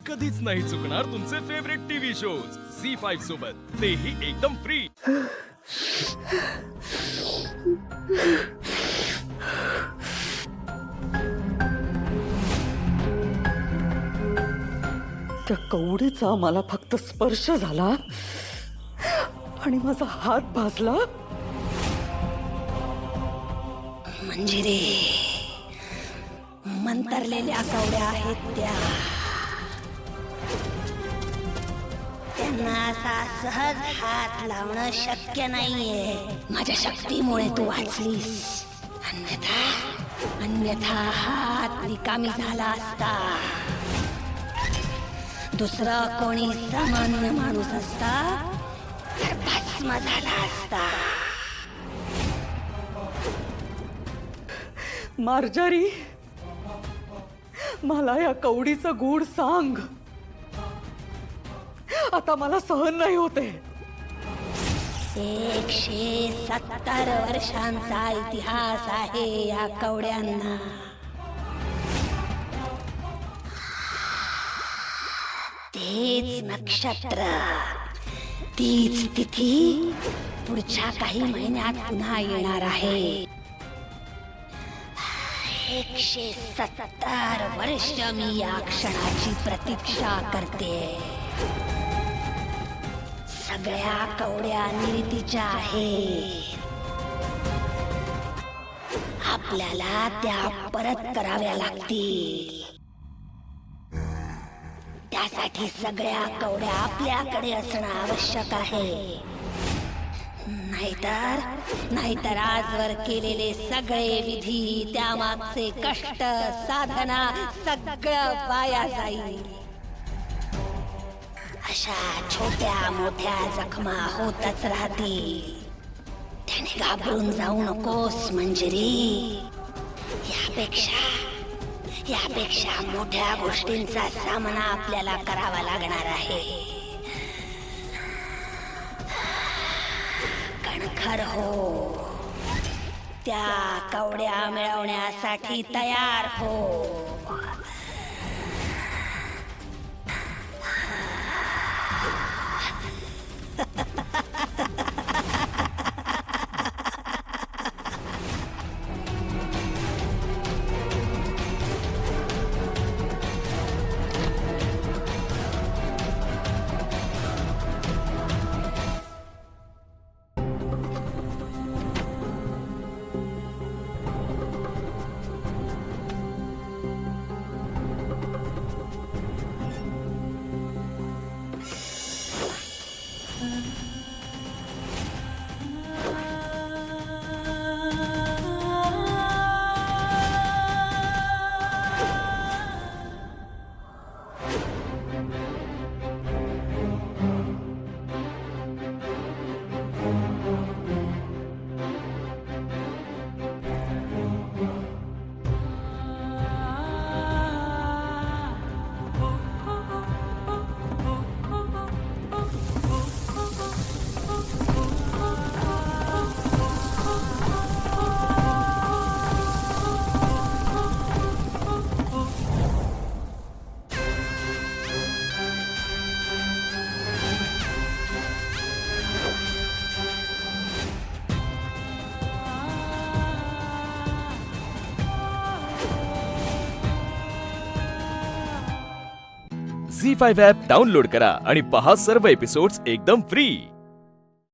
कधीच नाही चुकणार तुमचे फेवरेट टीव्ही शोज झी5 सोबत, तेही एकदम फ्री। त्या कवडीचा मला फक्त स्पर्श झाला आणि माझा हात भाजला म्हणजे रे मंतरलेल्या कवड्या आहेत त्यांना असा सहज हात लावणं शक्य नाहीये। माझ्या शक्तीमुळे तू वाचलीस, अन्यथा हात रिकामी झाला असता। दुसरा कोणी सामान्य माणूस असता तर भस्म झाला असता। मार्जारी, मला या कवडीचं गूढ सांग, आता मला सहन नाही होते। 170 वर्षांचा इतिहास आहे या कवड्यांना। तेच नक्षत्र, तीच तिथी पुढच्या काही महिन्यात पुन्हा येणार आहे। 170 वर्ष मी या क्षणाची प्रतीक्षा करते। सगळ्या कवड्या नियतीच्या आहेत, आपल्याला त्या परत कराव्या लागतील। त्यासाठी सगळ्या कवड्या आपल्याकडे असणं आवश्यक आहे। नाहीतर आजवर केलेले सगळे विधी, त्यामागचे कष्ट, साधना सगळं वाया जाईल। अशा छोट्या मोठ्या जखमा होतच राहतील। त्याने घाबरून जाऊ नकोस मंजिरी। यापेक्षा मोठ्या गोष्टींचा सामना आपल्याला करावा लागणार आहे। कणखर हो, त्या कवड्या मिळवण्यासाठी तयार हो। झी5 ॲप डाउनलोड करा आणि पहा सर्व एपिसोड्स एकदम फ्री।